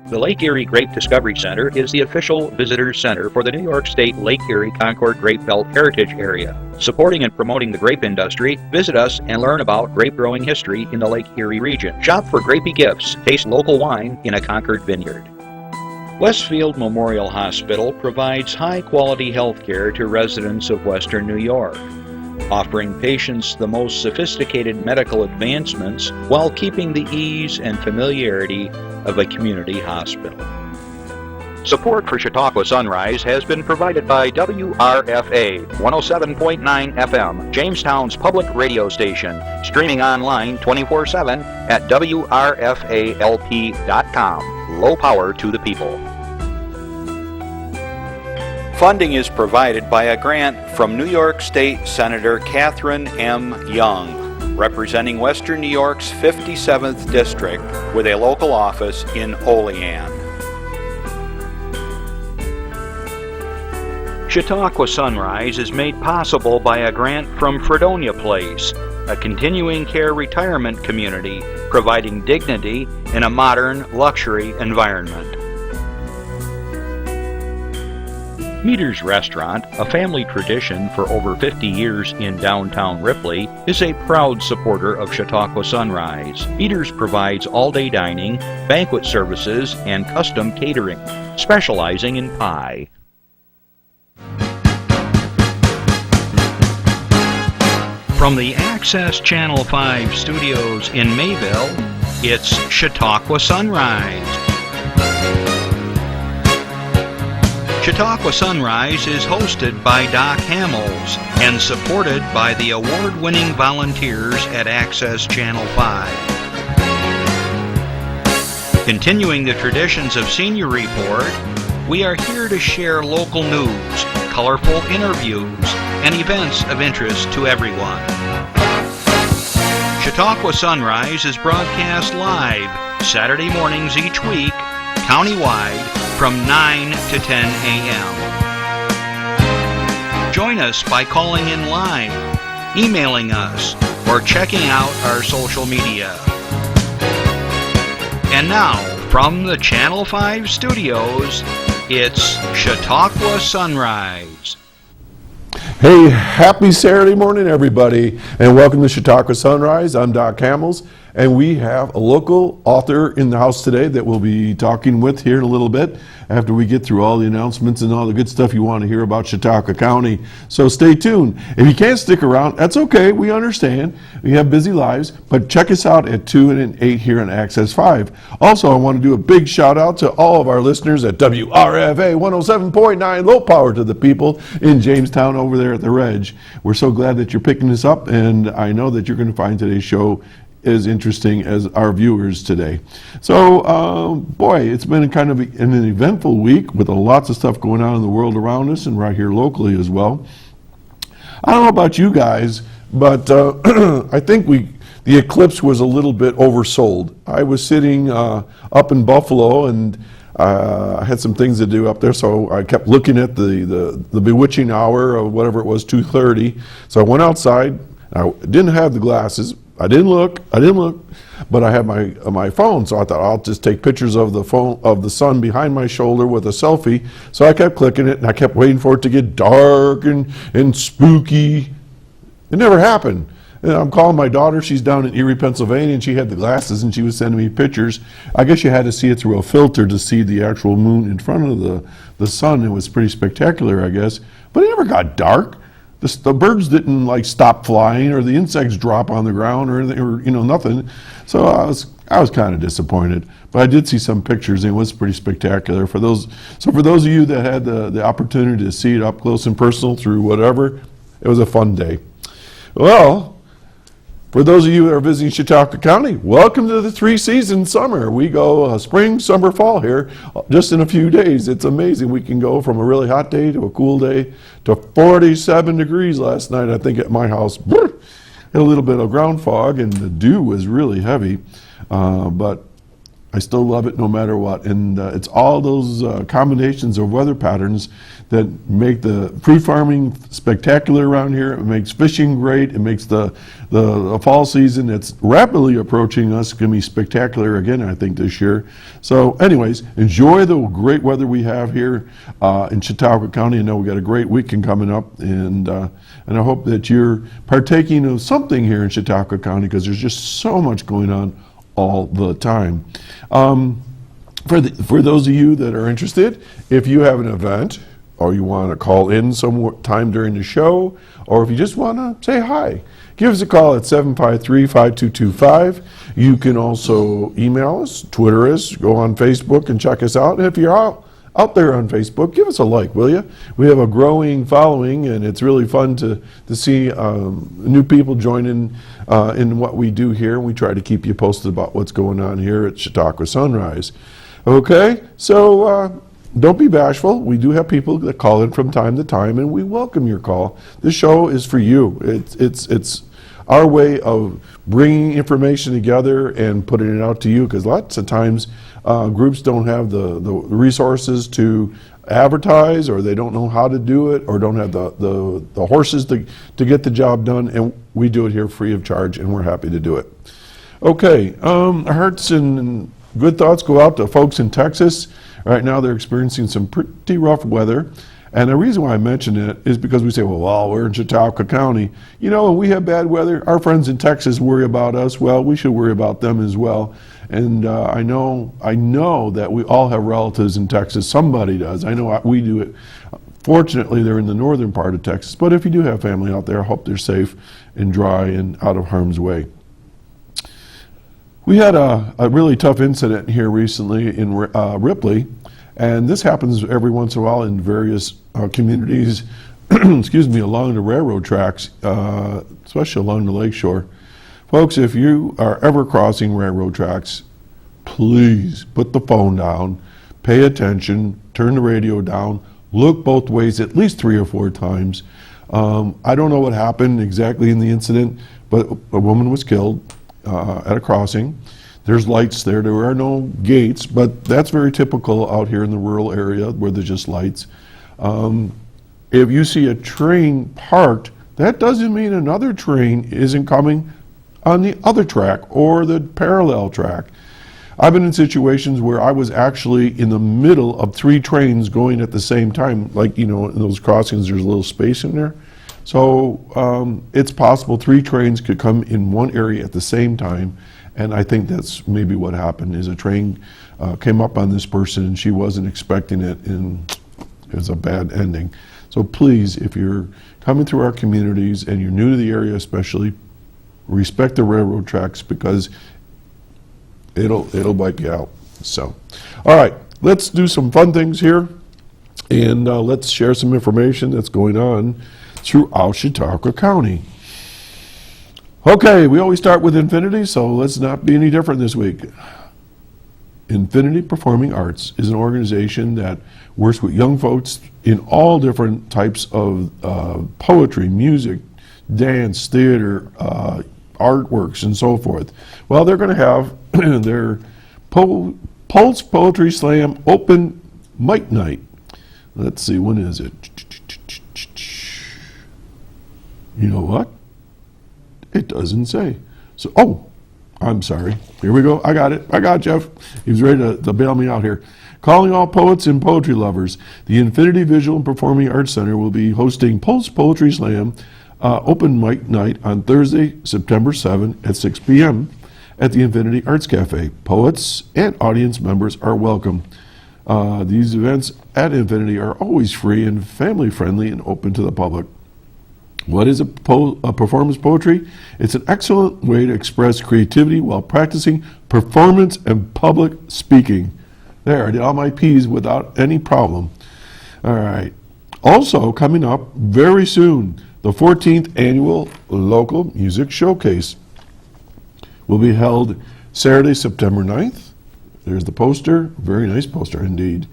The Lake Erie Grape Discovery Center is the official visitor center for the New York State Lake Erie Concord Grape Belt Heritage Area. Supporting and promoting the grape industry, visit us and learn about grape growing history in the Lake Erie region. Shop for grapey gifts, taste local wine in a Concord vineyard. Westfield Memorial Hospital provides high-quality health care to residents of Western New York, offering patients the most sophisticated medical advancements while keeping the ease and familiarity of a community hospital. Support for Chautauqua Sunrise has been provided by WRFA 107.9 FM, Jamestown's public radio station, streaming online 24/7 at WRFALP.com. Low power to the people. Funding is provided by a grant from New York State Senator Catherine M. Young, representing Western New York's 57th District with a local office in Olean. Chautauqua Sunrise is made possible by a grant from Fredonia Place, a continuing care retirement community providing dignity in a modern luxury environment. Meter's Restaurant, a family tradition for over 50 years in downtown Ripley, is a proud supporter of Chautauqua Sunrise. Meter's provides all-day dining, banquet services, and custom catering, specializing in pie. From the Access Channel 5 studios in Mayville, it's Chautauqua Sunrise. Chautauqua Sunrise is hosted by Doc Hamels and supported by the award-winning volunteers at Access Channel 5. Continuing the traditions of Senior Report, we are here to share local news, colorful interviews, and events of interest to everyone. Chautauqua Sunrise is broadcast live Saturday mornings each week, countywide, from 9 to 10 a.m. Join us by calling in live, emailing us, or checking out our social media. And now, from the Channel 5 studios, it's Chautauqua Sunrise. Hey, happy Saturday morning, everybody, and welcome to Chautauqua Sunrise. I'm Doc Hamels, and we have a local author in the house today that we'll be talking with here in a little bit after we get through all the announcements and all the good stuff you want to hear about Chautauqua County. So stay tuned. If you can't stick around, that's okay. We understand. We have busy lives, but check us out at 2 and 8 here on Access 5. Also, I want to do a big shout out to all of our listeners at WRFA 107.9, low power to the people in Jamestown over there at the Reg. We're so glad that you're picking this up, and I know that you're going to find today's show as interesting as our viewers today. So, boy, it's been kind of an eventful week with lots of stuff going on in the world around us and right here locally as well. I don't know about you guys, but I think the eclipse was a little bit oversold. I was sitting up in Buffalo, and I had some things to do up there, so I kept looking at the bewitching hour of whatever it was, 2:30. So I went outside. I didn't have the glasses. I didn't look, but I had my phone, so I thought I'll just take pictures of the sun behind my shoulder with a selfie. So I kept clicking it, and I kept waiting for it to get dark and spooky. It never happened. And I'm calling my daughter. She's down in Erie, Pennsylvania, and she had the glasses, and she was sending me pictures. I guess you had to see it through a filter to see the actual moon in front of the sun. It was pretty spectacular, I guess. But it never got dark. The birds didn't stop flying, or the insects drop on the ground, or anything, or nothing. So I was kind of disappointed. But I did see some pictures, and it was pretty spectacular. For those of you that had the opportunity to see it up close and personal through whatever, it was a fun day. Well, for those of you that are visiting Chautauqua County, welcome to the 3-season summer. We go spring, summer, fall here just in a few days. It's amazing. We can go from a really hot day to a cool day to 47 degrees last night, I think, at my house. Had a little bit of ground fog, and the dew was really heavy. But I still love it no matter what. And it's all those combinations of weather patterns that make the free farming spectacular around here. It makes fishing great. It makes the fall season that's rapidly approaching us going to be spectacular again, I think, this year. So anyways, enjoy the great weather we have here in Chautauqua County. I know we got a great weekend coming up, and I hope that you're partaking of something here in Chautauqua County, because there's just so much going on all the time. For those of you that are interested, if you have an event or you want to call in some time during the show, or if you just want to say hi, give us a call at 753-5225. You can also email us, Twitter us, go on Facebook and check us out. And if you're out there on Facebook, give us a like, will you? We have a growing following, and it's really fun to see new people joining in what we do here. We try to keep you posted about what's going on here at Chautauqua Sunrise. Okay, so don't be bashful. We do have people that call in from time to time, and we welcome your call. This show is for you. It's our way of bringing information together and putting it out to you, because lots of times groups don't have the resources to advertise, or they don't know how to do it, or don't have the horses to get the job done, and we do it here free of charge, and we're happy to do it. Okay, our hearts and good thoughts go out to folks in Texas. Right now they're experiencing some pretty rough weather. And the reason why I mention it is because we say, well, we're in Chautauqua County. You know, when we have bad weather, our friends in Texas worry about us. Well, we should worry about them as well. And I know that we all have relatives in Texas. Somebody does. I know we do it. Fortunately, they're in the northern part of Texas. But if you do have family out there, I hope they're safe and dry and out of harm's way. We had a really tough incident here recently in Ripley. And this happens every once in a while in various communities, excuse me, along the railroad tracks, especially along the lakeshore. Folks, if you are ever crossing railroad tracks, please put the phone down, pay attention, turn the radio down, look both ways at least 3 or 4 times. I don't know what happened exactly in the incident, but a woman was killed at a crossing. There's lights there. There are no gates, but that's very typical out here in the rural area where there's just lights. If you see a train parked, that doesn't mean another train isn't coming on the other track or the parallel track. I've been in situations where I was actually in the middle of 3 trains going at the same time. Like, you know, in those crossings, there's a little space in there. So it's possible 3 trains could come in one area at the same time. And I think that's maybe what happened, is a train came up on this person and she wasn't expecting it, and it was a bad ending. So please, if you're coming through our communities and you're new to the area especially, respect the railroad tracks, because it'll wipe you out. So, all right, let's do some fun things here, and let's share some information that's going on throughout Chautauqua County. Okay, we always start with Infinity, so let's not be any different this week. Infinity Performing Arts is an organization that works with young folks in all different types of poetry, music, dance, theater, artworks, and so forth. Well, they're going to have their Pulse Poetry Slam Open Mic Night. Let's see, when is it? You know what? It doesn't say. So, oh, I'm sorry. Here we go. I got it. I got Jeff. He was ready to bail me out here. Calling all poets and poetry lovers, the Infinity Visual and Performing Arts Center will be hosting Pulse Poetry Slam Open Mic Night on Thursday, September 7 at 6 p.m. at the Infinity Arts Cafe. Poets and audience members are welcome. These events at Infinity are always free and family-friendly and open to the public. What is a performance poetry? It's an excellent way to express creativity while practicing performance and public speaking. There, I did all my P's without any problem. All right. Also, coming up very soon, the 14th Annual Local Music Showcase will be held Saturday, September 9th. There's the poster. Very nice poster indeed.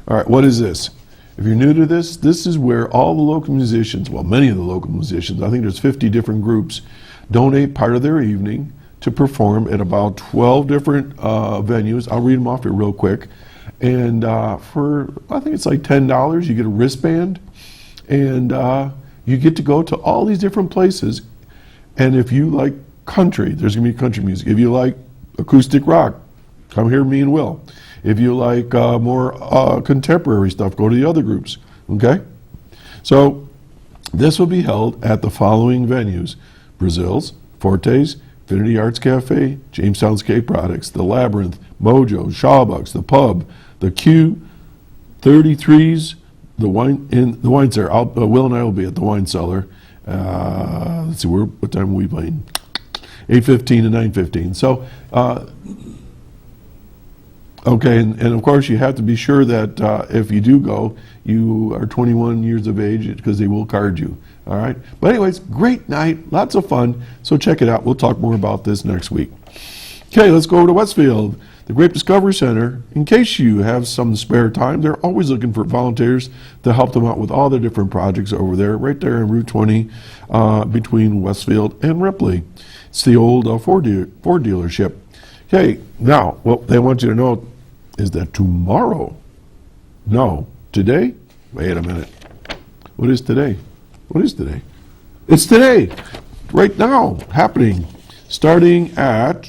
All right, what is this? If you're new to this, this is where all the local musicians, well, many of the local musicians, I think there's 50 different groups, donate part of their evening to perform at about 12 different venues. I'll read them off here real quick. And for, I think it's like $10, you get a wristband, and you get to go to all these different places. And if you like country, there's going to be country music. If you like acoustic rock, come here, me and Will. If you like more contemporary stuff, go to the other groups, okay? So this will be held at the following venues: Brazil's, Fortes, Infinity Arts Cafe, Jamestown Skate Products, The Labyrinth, Mojo, Shawbucks, The Pub, The Q, 33s, the wine cellar. Will and I will be at the wine cellar. Let's see, what time are we playing? 8:15 to 9:15. So, okay, and of course you have to be sure that if you do go, you are 21 years of age, because they will card you. All right. But anyways, great night, lots of fun. So check it out. We'll talk more about this next week. Okay, let's go over to Westfield, the Grape Discovery Center. In case you have some spare time, they're always looking for volunteers to help them out with all their different projects over there, right there on Route 20 between Westfield and Ripley. It's the old Ford dealership. Okay, now, what they want you to know is that tomorrow, no, today? Wait a minute. What is today? What is today? It's today, right now, happening, starting at,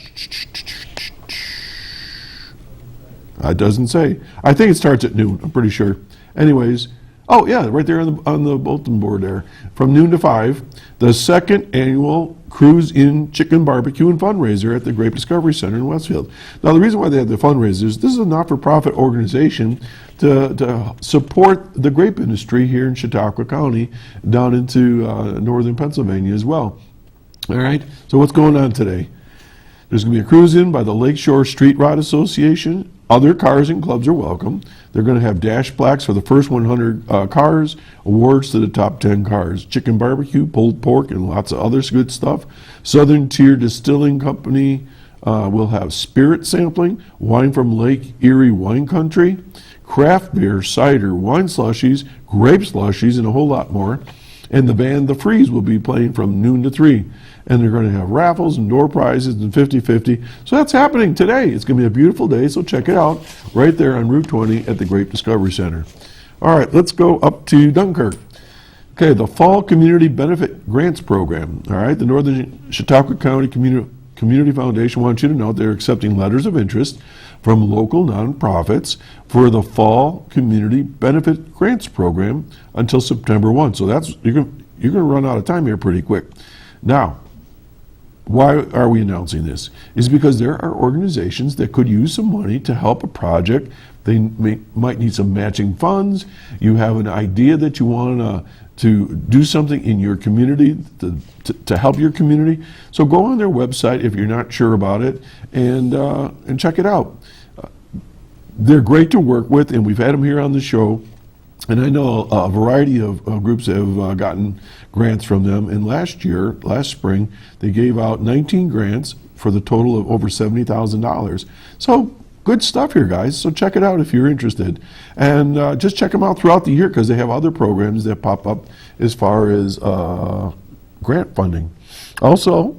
it doesn't say. I think it starts at noon, I'm pretty sure. Anyways, oh yeah, right there on the bulletin board there. From noon to 5, the second annual Cruise In Chicken Barbecue and Fundraiser at the Grape Discovery Center in Westfield. Now the reason why they have the fundraisers, this is a not-for-profit organization to support the grape industry here in Chautauqua County down into northern Pennsylvania as well. All right, so what's going on today? There's going to be a cruise-in by the Lakeshore Street Rod Association. Other cars and clubs are welcome. They're going to have dash plaques for the first 100 cars, awards to the top 10 cars, chicken barbecue, pulled pork, and lots of other good stuff. Southern Tier Distilling Company will have spirit sampling, wine from Lake Erie Wine Country, craft beer, cider, wine slushies, grape slushies, and a whole lot more. And the band The Freeze will be playing from noon to 3. And they're going to have raffles and door prizes and 50-50. So that's happening today. It's going to be a beautiful day, so check it out right there on Route 20 at the Grape Discovery Center. All right, let's go up to Dunkirk. Okay, the Fall Community Benefit Grants Program. All right, the Northern Chautauqua County Community Foundation wants you to know they're accepting letters of interest from local nonprofits for the Fall Community Benefit Grants Program until September 1. So that's you're going to run out of time here pretty quick. Now, why are we announcing this? Is because there are organizations that could use some money to help a project. They might need some matching funds. You have an idea that you want to do something in your community to help your community. So go on their website if you're not sure about it and check it out. They're great to work with, and we've had them here on the show. And I know a variety of groups have gotten grants from them. And last spring, they gave out 19 grants for the total of over $70,000. So good stuff here, guys. So check it out if you're interested. And just check them out throughout the year because they have other programs that pop up as far as grant funding. Also,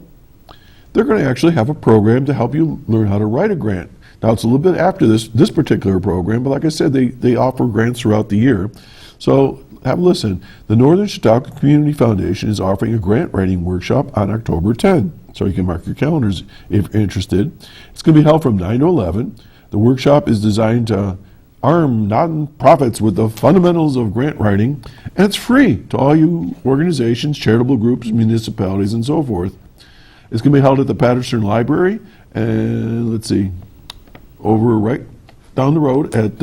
they're going to actually have a program to help you learn how to write a grant. Now, it's a little bit after this particular program, but like I said, they offer grants throughout the year. So have a listen. The Northern Chautauqua Community Foundation is offering a grant writing workshop on October 10. So you can mark your calendars if you're interested. It's going to be held from 9 to 11. The workshop is designed to arm nonprofits with the fundamentals of grant writing, and it's free to all you organizations, charitable groups, municipalities, and so forth. It's going to be held at the Patterson Library, and let's see, over right down the road at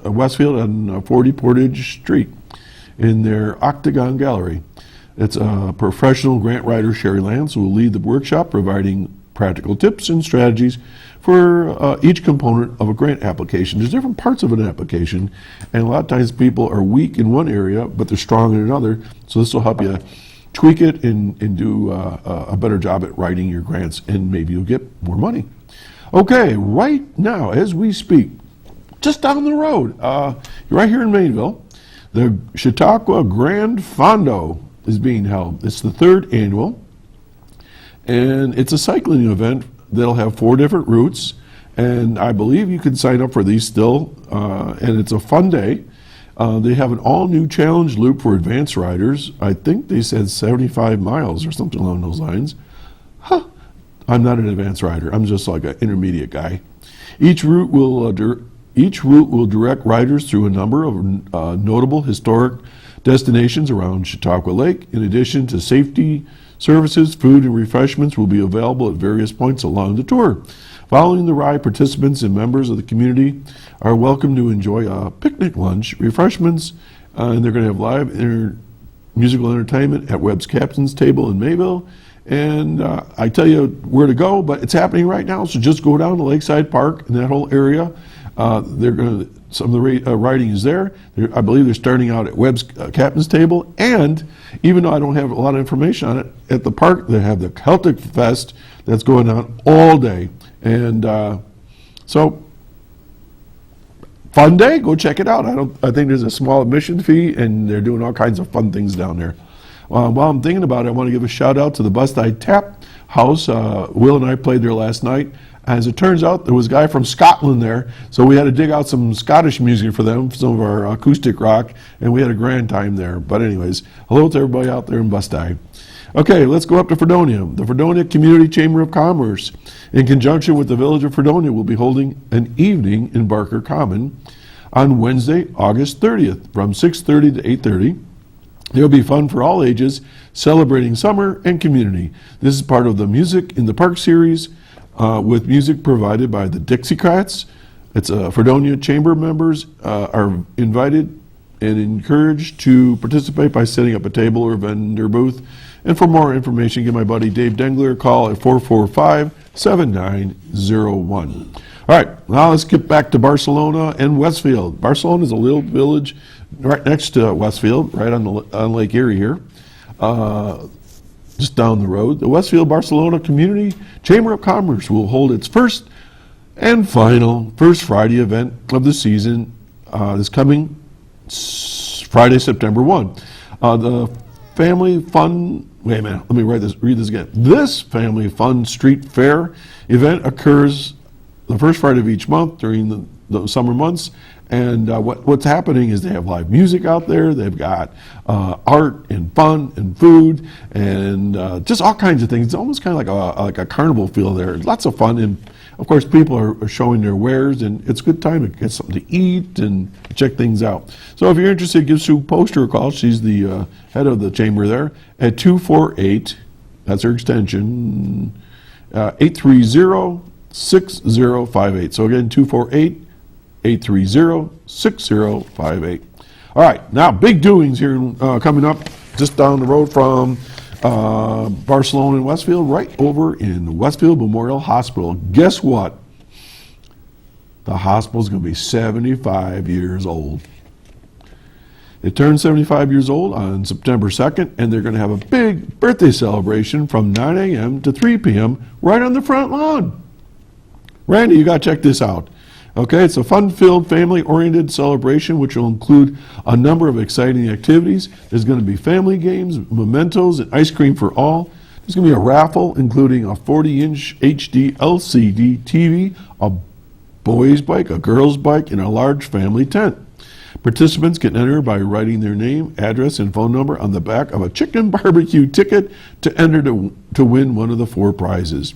Westfield on 40 Portage Street in their Octagon Gallery. It's a professional grant writer, Sherry Lance, who will lead the workshop, providing practical tips and strategies for each component of a grant application. There's different parts of an application, and a lot of times people are weak in one area, but they're strong in another, so this will help you tweak it and do a better job at writing your grants, and maybe you'll get more money. Okay, right now, as we speak, just down the road, right here in Mainville, the Chautauqua Grand Fondo is being held. It's the 3rd annual, And it's a cycling event that'll have 4 different routes. And I believe you can sign up for these still. And it's a fun day. They have an all-new challenge loop for advanced riders. I think they said 75 miles or something along those lines. Huh. I'm not an advanced rider. I'm just like an intermediate guy. Each route will direct riders through a number of notable historic destinations around Chautauqua Lake. In addition to safety services, food and refreshments will be available at various points along the tour. Following the ride, participants and members of the community are welcome to enjoy a picnic lunch, refreshments, and they're going to have live musical entertainment at Webb's Captain's Table in Mayville. And I tell you where to go, but it's happening right now, so just go down to Lakeside Park in that whole area. Some of the riding is there. I believe they're starting out at Webb's Captain's Table, and even though I don't have a lot of information on it, at the park they have the Celtic Fest that's going on all day. And so, fun day, go check it out. I think there's a small admission fee, and they're doing all kinds of fun things down there. While I'm thinking about it, I want to give a shout out to the Bust-Eye Tap House. Will and I played there last night. As it turns out, there was a guy from Scotland there, so we had to dig out some Scottish music for them, some of our acoustic rock, and we had a grand time there. But anyways, hello to everybody out there in Bust-Eye. Okay, let's go up to Fredonia. The Fredonia Community Chamber of Commerce, in conjunction with the Village of Fredonia, will be holding an evening in Barker Common on Wednesday, August 30th, from 6:30 to 8:30. There will be fun for all ages, celebrating summer and community. This is part of the Music in the Park series, with music provided by the Dixiecrats. It's Fredonia Chamber members are invited and encouraged to participate by setting up a table or vendor booth. And for more information, give my buddy Dave Dengler a call at 445-7901. All right, now let's get back to Barcelona and Westfield. Barcelona is a little village right next to Westfield, right on Lake Erie here, just down the road. The Westfield Barcelona Community Chamber of Commerce will hold its first and final First Friday event of the season this coming Friday, September 1. The Family Fun, wait a minute, let me read this again. This Family Fun Street Fair event occurs the first Friday of each month during the summer months. And what's happening is they have live music out there. They've got art and fun and food and just all kinds of things. It's almost kind of like a carnival feel there. Lots of fun, and of course people are showing their wares, and it's a good time to get something to eat and check things out. So if you're interested, give Sue Poster a call. She's the head of the chamber there at 248. That's her extension. 830-6058. So again, 248-830-6058. All right, now big doings here coming up just down the road from Barcelona and Westfield, right over in Westfield Memorial Hospital. Guess what? The hospital's going to be 75 years old. It turned 75 years old on September 2nd, and they're going to have a big birthday celebration from 9 a.m. to 3 p.m. right on the front lawn. Randy, you got to check this out. Okay, it's a fun-filled, family-oriented celebration which will include a number of exciting activities. There's going to be family games, mementos, and ice cream for all. There's going to be a raffle including a 40-inch HD LCD TV, a boys' bike, a girls' bike, and a large family tent. Participants can enter by writing their name, address, and phone number on the back of a chicken barbecue ticket to enter to win one of the 4 prizes.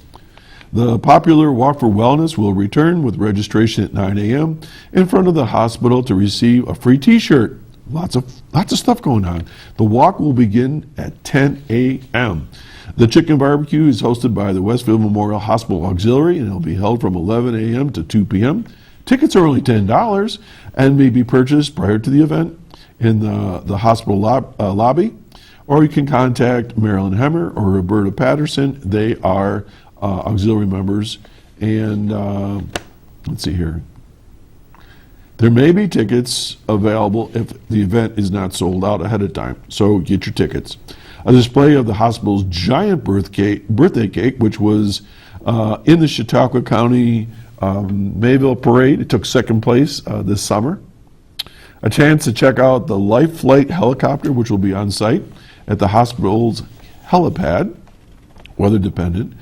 The popular Walk for Wellness will return with registration at 9 a.m. in front of the hospital to receive a free T-shirt. Lots of stuff going on. The walk will begin at 10 a.m. The chicken barbecue is hosted by the Westfield Memorial Hospital Auxiliary, and it will be held from 11 a.m. to 2 p.m. Tickets are only $10 and may be purchased prior to the event in the hospital lobby, or you can contact Marilyn Hemmer or Roberta Patterson. They are auxiliary members, and let's see here. There may be tickets available if the event is not sold out ahead of time, so get your tickets. A display of the hospital's giant birthday cake, which was in the Chautauqua County Mayville Parade. It took second place this summer. A chance to check out the Life Flight helicopter, which will be on site at the hospital's helipad. weather dependent.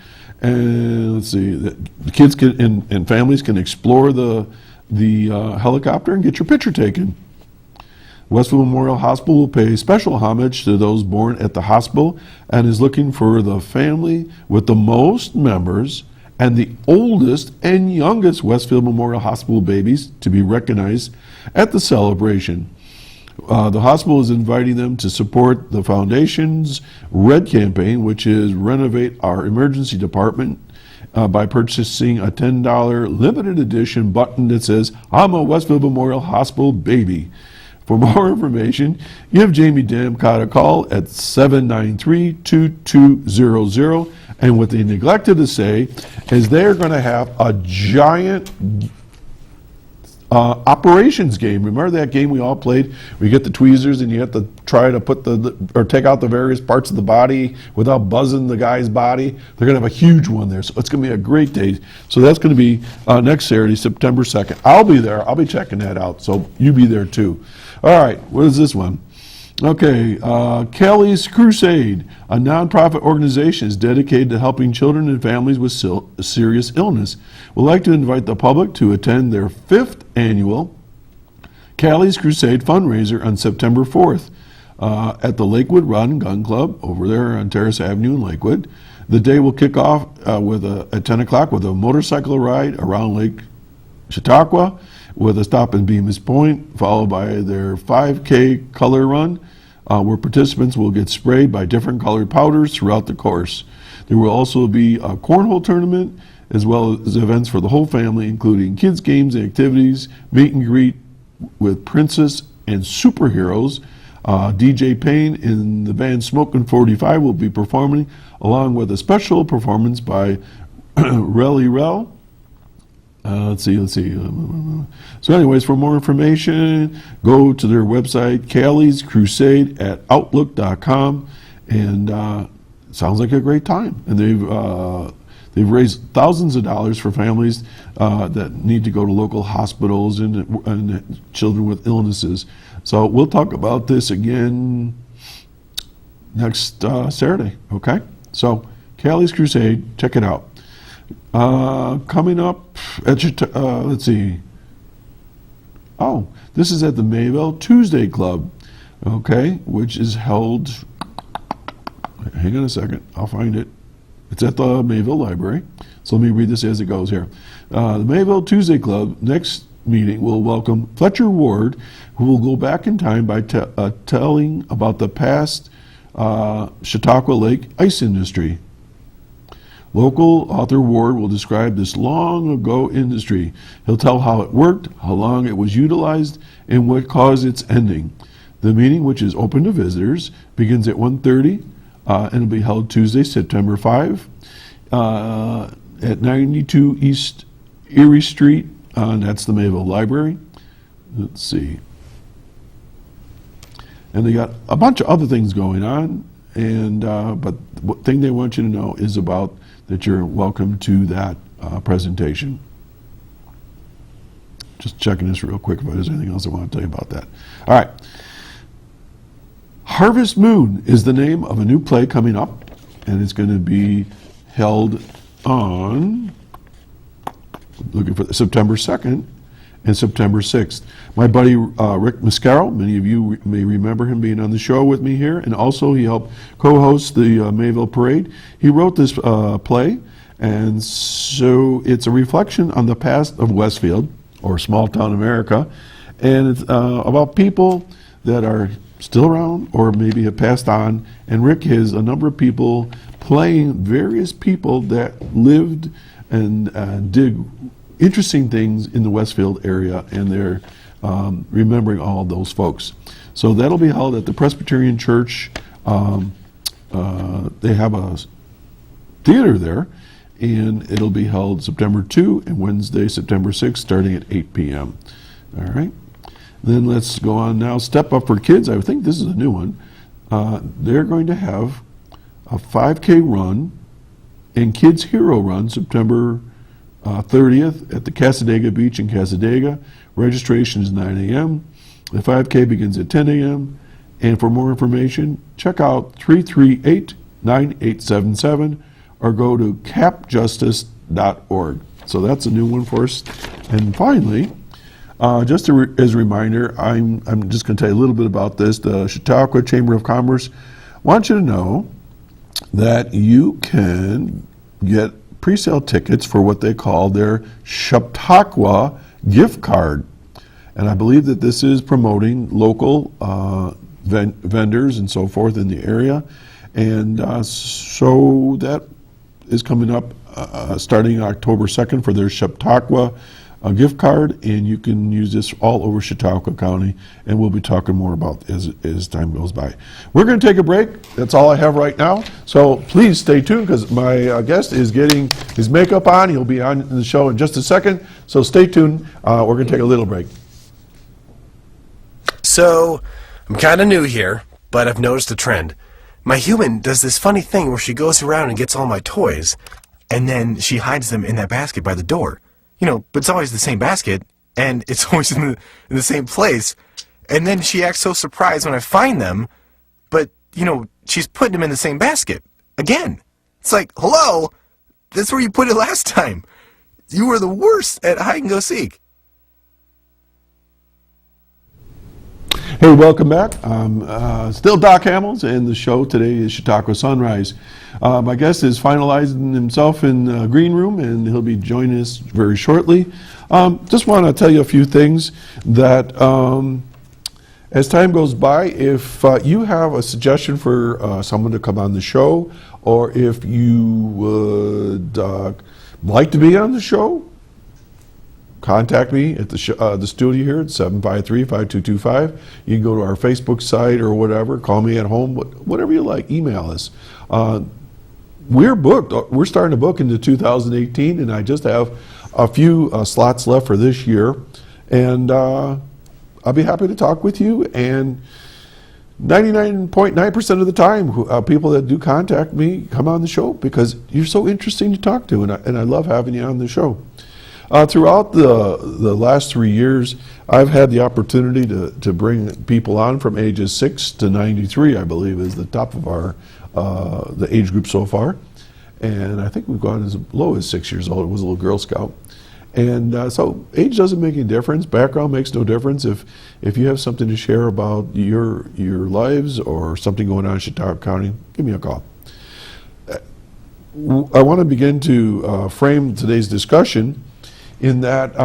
And let's see, the kids can and families can explore the helicopter and get your picture taken. Westfield Memorial Hospital will pay special homage to those born at the hospital and is looking for the family with the most members and the oldest and youngest Westfield Memorial Hospital babies to be recognized at the celebration. The hospital is inviting them to support the foundation's RED campaign, which is Renovate Our Emergency Department, by purchasing a $10 limited edition button that says, "I'm a Westfield Memorial Hospital baby." For more information, give Jamie Damcott a call at 793-2200. And what they neglected to say is they're going to have a giant operations game. Remember that game we all played? We get the tweezers and you have to try to put or take out the various parts of the body without buzzing the guy's body. They're going to have a huge one there, so it's going to be a great day. So that's going to be next Saturday, September 2nd. I'll be there. I'll be checking that out, so you be there too. All right, what is this one? Okay, Kelly's Crusade, a nonprofit organization, is dedicated to helping children and families with serious illness. We'd like to invite the public to attend their 5th annual Kelly's Crusade fundraiser on September 4th at the Lakewood Rod and Gun Club over there on Terrace Avenue in Lakewood. The day will kick off at 10 o'clock with a motorcycle ride around Lake Chautauqua with a stop in Bemis Point, followed by their 5K color run, where participants will get sprayed by different colored powders throughout the course. There will also be a cornhole tournament, as well as events for the whole family, including kids' games and activities, meet and greet with princess and superheroes. DJ Payne in the band Smokin' 45 will be performing, along with a special performance by Relly Rel. Let's see. So anyways, for more information, go to their website, Callie's Crusade at Outlook.com, and sounds like a great time. And they've raised thousands of dollars for families that need to go to local hospitals and children with illnesses. So we'll talk about this again next Saturday, okay? So Callie's Crusade, check it out. Coming up at let's see. Oh, this is at the Mayville Tuesday Club, okay, which is held. Hang on a second, I'll find it. It's at the Mayville Library. So let me read this as it goes here. The Mayville Tuesday Club next meeting will welcome Fletcher Ward, who will go back in time by telling about the past Chautauqua Lake ice industry. Local author Ward will describe this long ago industry. He'll tell how it worked, how long it was utilized, and what caused its ending. The meeting, which is open to visitors, begins at 1:30 and will be held Tuesday, September 5 at 92 East Erie Street, and that's the Mayville Library. Let's see. And they got a bunch of other things going on, and but the thing they want you to know is about that you're welcome to that presentation. Just checking this real quick if there's anything else I want to tell you about that. All right. Harvest Moon is the name of a new play coming up, and it's going to be held on, looking for September 2nd and September 6th. My buddy Rick Mascaro, many of you may remember him being on the show with me here, and also he helped co-host the Mayville Parade. He wrote this play, and so it's a reflection on the past of Westfield, or small town America, and it's about people that are still around or maybe have passed on, and Rick has a number of people playing various people that lived and did interesting things in the Westfield area, and they're remembering all of those folks. So that'll be held at the Presbyterian Church. They have a theater there, and it'll be held September 2 and Wednesday, September 6, starting at 8 p.m. All right. Then let's go on now. Step Up for Kids. I think this is a new one. They're going to have a 5K run and Kids Hero Run September 30th at the Cassadaga Beach in Cassadaga. Registration is 9 a.m. The 5K begins at 10 a.m. And for more information, check out 338-9877 or go to capjustice.org. So that's a new one for us. And finally, just as a reminder, I'm just going to tell you a little bit about this. The Chautauqua Chamber of Commerce wants you to know that you can get pre-sale tickets for what they call their Chautauqua gift card. And I believe that this is promoting local vendors and so forth in the area. And so that is coming up starting October 2nd for their Chautauqua gift card, and you can use this all over Chautauqua County, and we'll be talking more about as time goes by. We're going to take a break. That's all I have right now. So please stay tuned because my guest is getting his makeup on. He'll be on the show in just a second. So stay tuned. We're going to take a little break. So, I'm kind of new here, but I've noticed a trend. My human does this funny thing where she goes around and gets all my toys, and then she hides them in that basket by the door. You know, but it's always the same basket, and it's always in the same place. And then she acts so surprised when I find them, but, you know, she's putting them in the same basket. Again. It's like, hello? That's where you put it last time. You were the worst at hide and go seek. Hey, welcome back. Still Doc Hamels, and the show today is Chautauqua Sunrise. My guest is finalizing himself in the green room, and he'll be joining us very shortly. Just want to tell you a few things that as time goes by, if you have a suggestion for someone to come on the show, or if you would like to be on the show, contact me at the studio here at 753-5225. You can go to our Facebook site or whatever, call me at home, whatever you like, email us. We're booked. We're starting to book into 2018, and I just have a few slots left for this year. And I'll be happy to talk with you. And 99.9% of the time, people that do contact me come on the show because you're so interesting to talk to, and I love having you on the show. Throughout the last 3 years, I've had the opportunity to bring people on from ages 6 to 93, I believe, is the top of our the age group so far. And I think we've gone as low as 6 years old. It was a little Girl Scout. And so age doesn't make any difference. Background makes no difference. If you have something to share about your lives or something going on in Chautauqua County, give me a call. I want to begin to frame today's discussion in that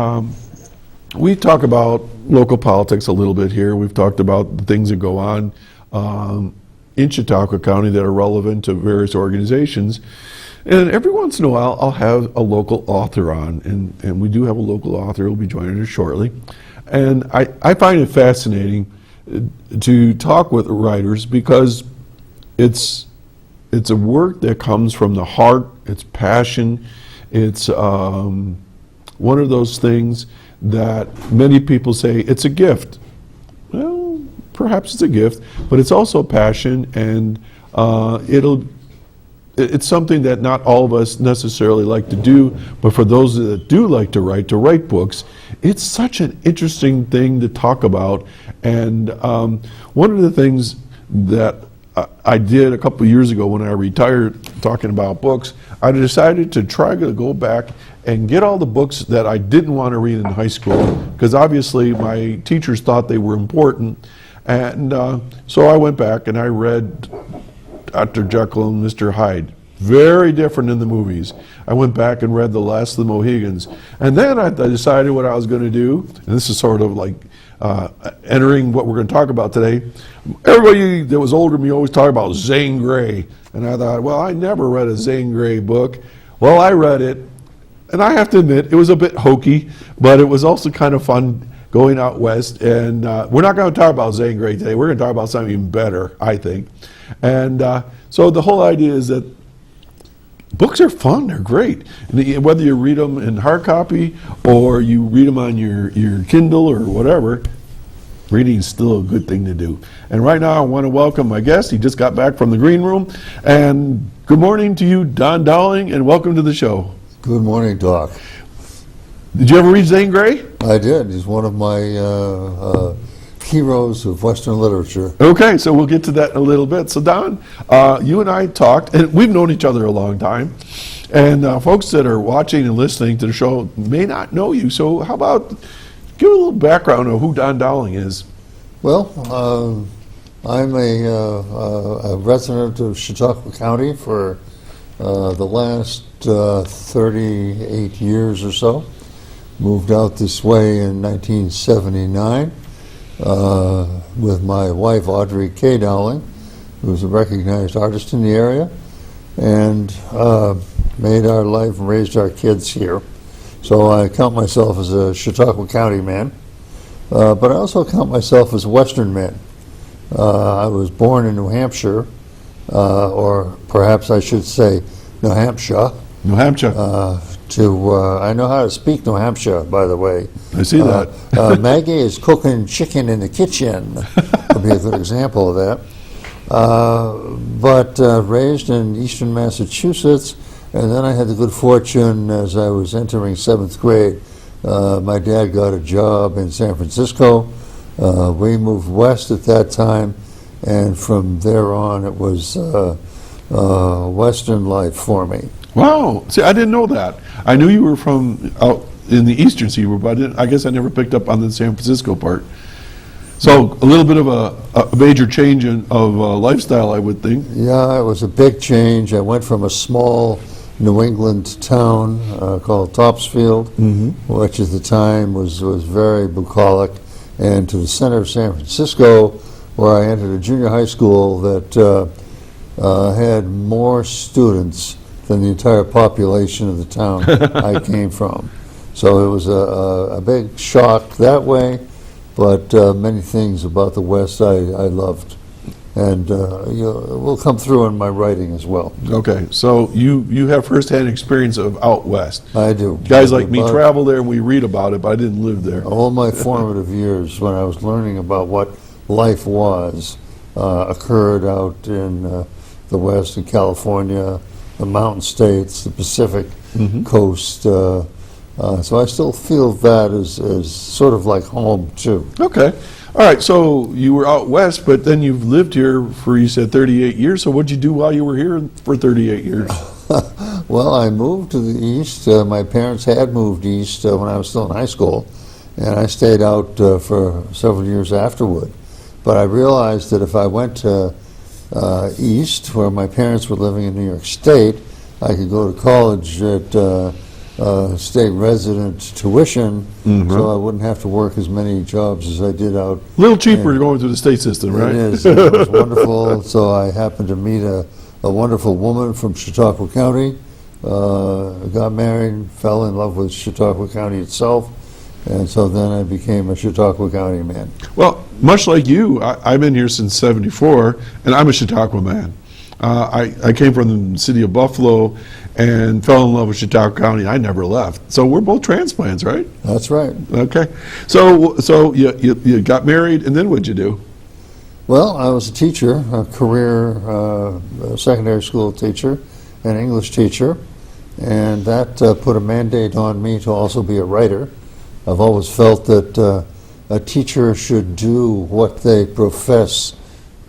we talk about local politics a little bit here. We've talked about the things that go on in Chautauqua County that are relevant to various organizations. And every once in a while, I'll have a local author on, and we do have a local author who will be joining us shortly. And I find it fascinating to talk with writers because it's a work that comes from the heart, it's passion, it's one of those things that many people say it's a gift. Well, perhaps it's a gift, but it's also passion, and it's something that not all of us necessarily like to do, but for those that do like to write books, it's such an interesting thing to talk about. And one of the things that I did a couple of years ago when I retired talking about books, I decided to try to go back and get all the books that I didn't want to read in high school, because obviously my teachers thought they were important. And so I went back and I read Dr. Jekyll and Mr. Hyde. Very different in the movies. I went back and read The Last of the Mohegans. And then I decided what I was going to do, and this is sort of like entering what we're going to talk about today. Everybody that was older than me always talked about Zane Grey. And I thought, well, I never read a Zane Grey book. Well, I read it, and I have to admit, it was a bit hokey, but it was also kind of fun going out west. And we're not going to talk about Zane Grey today. We're going to talk about something even better, I think. And so the whole idea is that books are fun, they're great. And whether you read them in hard copy or you read them on your Kindle or whatever, reading is still a good thing to do. And right now I want to welcome my guest. He just got back from the green room. And good morning to you, Don Dowling, and welcome to the show. Good morning, Doc. Did you ever read Zane Grey? I did. He's one of my heroes of Western literature. Okay, so we'll get to that in a little bit. So Don, you and I talked, and we've known each other a long time, and folks that are watching and listening to the show may not know you. So how about give a little background of who Don Dowling is? Well, I'm a resident of Chautauqua County for the last 38 years or so. Moved out this way in 1979 with my wife Audrey K. Dowling, who's a recognized artist in the area, and made our life and raised our kids here. So I count myself as a Chautauqua County man, but I also count myself as a Western man. I was born in New Hampshire, or perhaps I should say New Hampshire. New Hampshire. I know how to speak New Hampshire, by the way. I see that. Maggie is cooking chicken in the kitchen. Would be a good example of that. But raised in eastern Massachusetts, and then I had the good fortune as I was entering 7th grade. My dad got a job in San Francisco. We moved west at that time, and from there on it was Western life for me. Wow. See, I didn't know that. I knew you were from out in the eastern seaboard, but I guess I never picked up on the San Francisco part. So a little bit of a major change of lifestyle, I would think. Yeah, it was a big change. I went from a small New England town called Topsfield, which at the time was very bucolic, and to the center of San Francisco, where I entered a junior high school that had more students than the entire population of the town I came from. So it was a big shock that way, but many things about the West I loved. And will come through in my writing as well. Okay, so you have firsthand experience of out west. I do. Guys like me travel there and we read about it, but I didn't live there. All my formative years when I was learning about what life was occurred out in the West, in California, the mountain states, the Pacific coast. So I still feel that as sort of like home too. Okay. All right, so you were out west, but then you've lived here for, you said, 38 years. So what'd you do while you were here for 38 years? Well, I moved to the east. My parents had moved east when I was still in high school, and I stayed out for several years afterward. But I realized that if I went to east, where my parents were living in New York State, I could go to college at state resident tuition, so I wouldn't have to work as many jobs as I did out. A little cheaper going through the state system, right? It is. It was wonderful. So I happened to meet a wonderful woman from Chautauqua County, got married, fell in love with Chautauqua County itself, and so then I became a Chautauqua County man. Well, much like you, I've been here since '74, and I'm a Chautauqua man. I came from the city of Buffalo and fell in love with Chautauqua County. I never left. So we're both transplants, right? That's right. Okay. So you got married, and then what'd you do? Well, I was a teacher, a career secondary school teacher, an English teacher, and that put a mandate on me to also be a writer. I've always felt that a teacher should do what they profess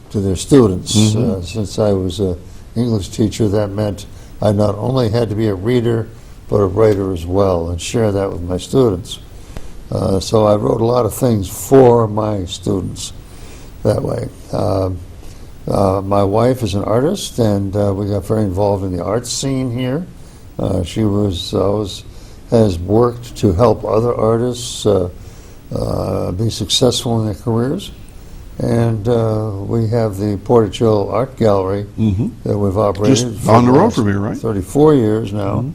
to their students. Since I was an English teacher, that meant I not only had to be a reader, but a writer as well, and share that with my students. So I wrote a lot of things for my students that way. My wife is an artist, and we got very involved in the art scene here. She always has worked to help other artists be successful in their careers. And we have the Portage-Hill Art Gallery that we've operated just on the road from here, right? 34 years now,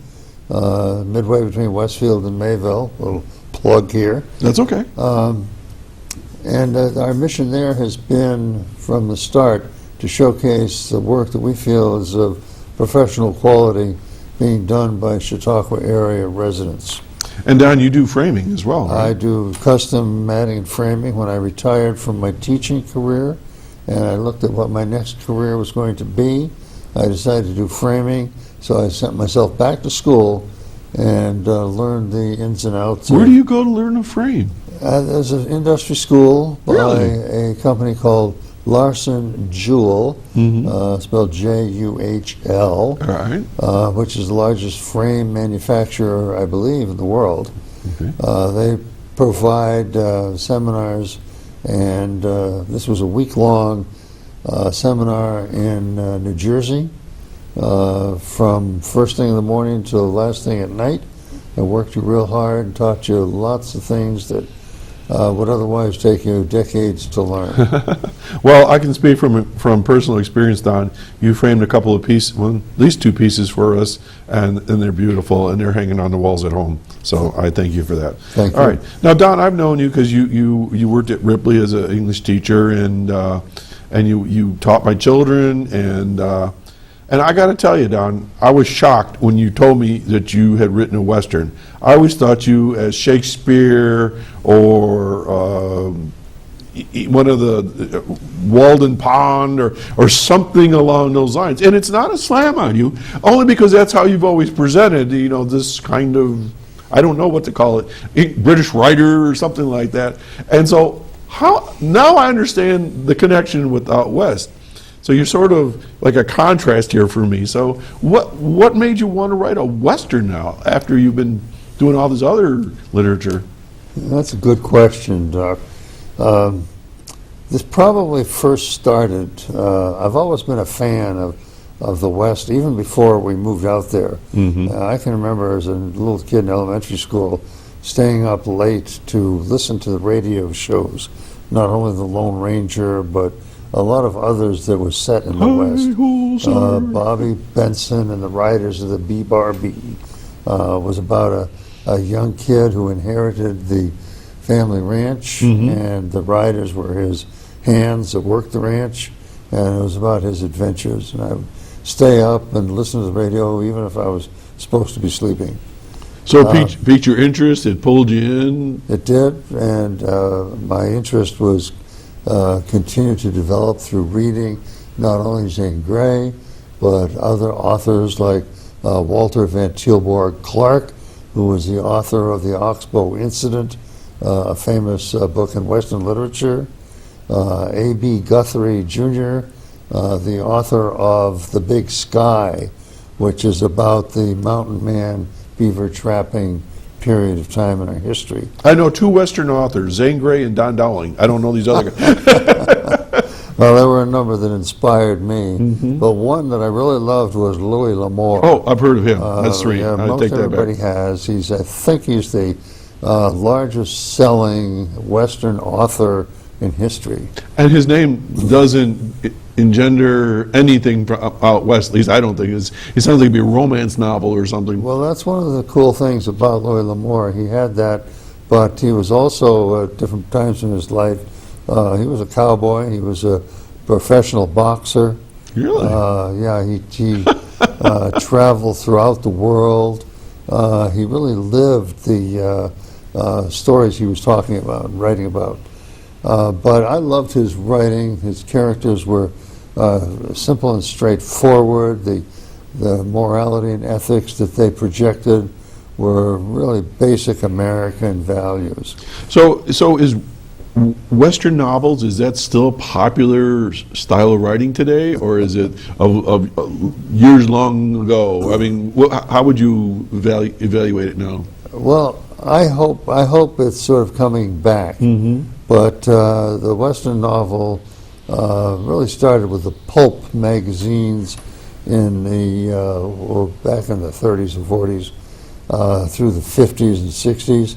midway between Westfield and Mayville. Little plug here. That's okay. And our mission there has been, from the start, to showcase the work that we feel is of professional quality being done by Chautauqua area residents. And Don, you do framing as well, right? I do custom matting and framing. When I retired from my teaching career and I looked at what my next career was going to be, I decided to do framing, so I sent myself back to school and learned the ins and outs. Where do you go to learn to frame? There's an industry school by Really? a company called Larson Jewell, spelled Juhl, All right. which is the largest frame manufacturer, I believe, in the world. Okay. They provide seminars, and this was a week-long seminar in New Jersey, from first thing in the morning till last thing at night. I worked you real hard and taught you lots of things that would otherwise take you decades to learn. Well, I can speak from personal experience, Don. You framed a couple of pieces, well, at least 2 pieces for us, and they're beautiful, and they're hanging on the walls at home. So I thank you for that. Thank All you. right. Now, Don, I've known you because you worked at Ripley as an English teacher, and you taught my children, and I got to tell you, Don, I was shocked when you told me that you had written a Western. I always thought you as Shakespeare or one of the Walden Pond or something along those lines. And it's not a slam on you, only because that's how you've always presented, this kind of, I don't know what to call it, British writer or something like that. And so now I understand the connection with Out West. So you're sort of like a contrast here for me. So what made you want to write a Western now after you've been doing all this other literature? That's a good question, Doc. This probably first started, I've always been a fan of the West, even before we moved out there. I can remember as a little kid in elementary school staying up late to listen to the radio shows, not only the Lone Ranger, but a lot of others that was set in the West. Bobby Benson and the Riders of the B-Bar B was about a young kid who inherited the family ranch, and the riders were his hands that worked the ranch, and it was about his adventures. And I would stay up and listen to the radio even if I was supposed to be sleeping. So it piqued your interest, it pulled you in? It did, and my interest was continued to develop through reading not only Zane Grey, but other authors like Walter Van Tilburg Clark, who was the author of the Oxbow Incident, a famous book in Western literature, A.B. Guthrie Jr., the author of The Big Sky, which is about the mountain man beaver trapping period of time in our history. I know 2 Western authors, Zane Grey and Don Dowling. I don't know these other guys. Well, there were a number that inspired me, but one that I really loved was Louis L'Amour. Oh, I've heard of him. That's 3. Yeah, I most take that everybody back. has. I think he's the largest selling Western author in history. And his name doesn't engender anything from out west, at least I don't think. It sounds like it'd be a romance novel or something. Well, that's one of the cool things about Louis L'Amour. He had that, but he was also, at different times in his life, he was a cowboy, he was a professional boxer. Really? Yeah, he traveled throughout the world. He really lived the stories he was talking about and writing about. But I loved his writing. His characters were simple and straightforward. The morality and ethics that they projected were really basic American values. So is Western novels, is that still a popular style of writing today, or is it of years long ago? I mean, how would you evaluate it now? Well, I hope it's sort of coming back. But the Western novel really started with the pulp magazines in back in the 30s and 40s through the 50s and 60s.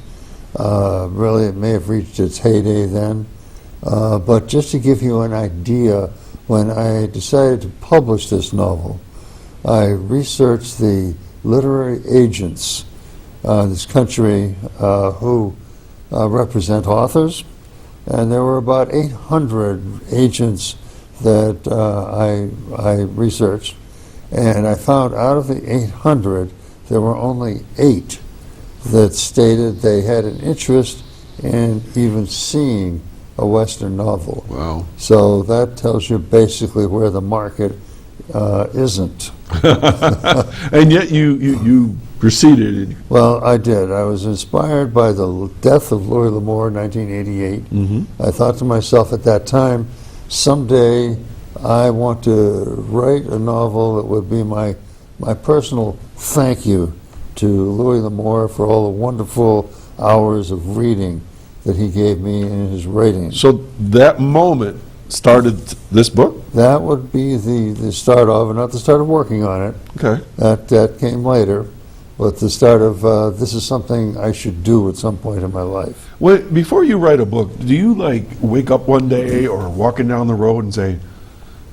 Really, it may have reached its heyday then. But just to give you an idea, when I decided to publish this novel, I researched the literary agents in this country who represent authors. And there were about 800 agents that I researched, and I found out of the 800, there were only 8 that stated they had an interest in even seeing a Western novel. Wow. So that tells you basically where the market isn't. And yet you proceeded. Well, I did. I was inspired by the death of Louis L'Amour in 1988. I thought to myself at that time, someday I want to write a novel that would be my personal thank you to Louis L'Amour for all the wonderful hours of reading that he gave me in his writings. So that moment started this book? That would be the start of, and not the start of working on it. Okay. That came later, but the start of this is something I should do at some point in my life. Well, before you write a book, do you like wake up one day or walking down the road and say,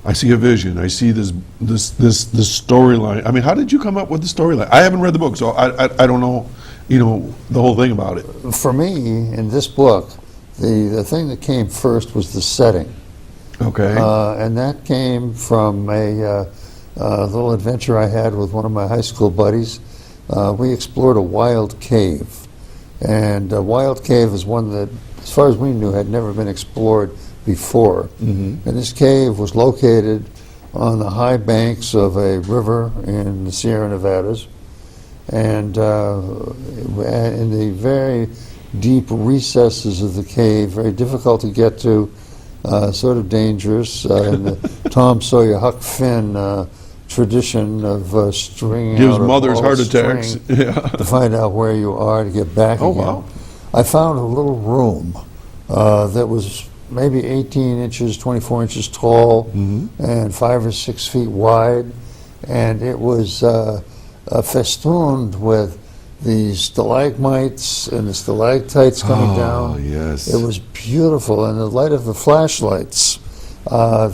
I see a vision, I see this storyline? I mean, how did you come up with the storyline? I haven't read the book, so I don't know, the whole thing about it. For me, in this book, the thing that came first was the setting. Okay. And that came from a little adventure I had with one of my high school buddies. We explored a wild cave. And a wild cave is one that, as far as we knew, had never been explored before. And this cave was located on the high banks of a river in the Sierra Nevadas. And in the very deep recesses of the cave, very difficult to get to, sort of dangerous, in the Tom Sawyer Huck Finn tradition of stringing Gives out a mothers ball heart of attacks. string Yeah. to find out where you are to get back Oh, again. wow. I found a little room that was maybe 18 inches, 24 inches tall, and 5 or 6 feet wide, and it was festooned with the stalagmites and the stalactites coming down. Yes. It was beautiful. In the light of the flashlights,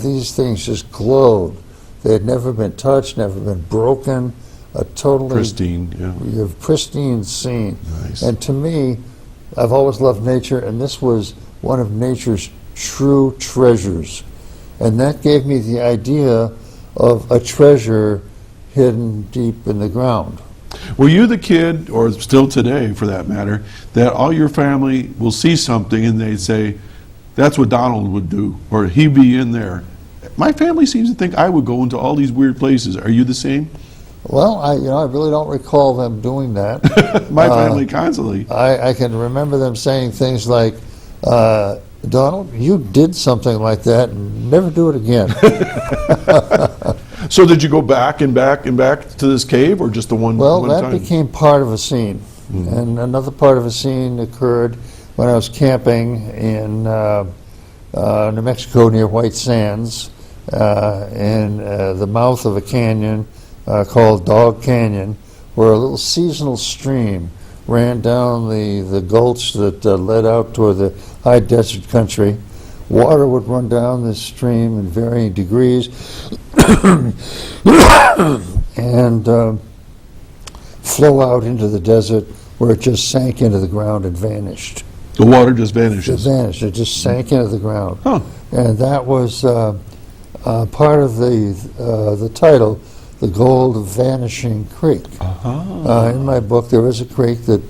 these things just glowed. They had never been touched, never been broken. A totally Pristine, yeah. pristine scene. Nice. And to me, I've always loved nature, and this was one of nature's true treasures. And that gave me the idea of a treasure hidden deep in the ground. Were you the kid, or still today for that matter, that all your family will see something and they say, that's what Donald would do, or he'd be in there? My family seems to think I would go into all these weird places. Are you the same? Well, I really don't recall them doing that. My family constantly. I can remember them saying things like, Donald, you did something like that, and never do it again. So did you go back and back and back to this cave, or just the one Well, one that time? became part of a scene. And another part of a scene occurred when I was camping in New Mexico near White Sands, in the mouth of a canyon called Dog Canyon, where a little seasonal stream ran down the gulch that led out toward the high desert country. Water would run down this stream in varying degrees and flow out into the desert, where it just sank into the ground and vanished. The water just It vanishes. vanished. It just sank into the ground. Huh. And that was part of the title, The Gold of Vanishing Creek. In my book, there is a creek that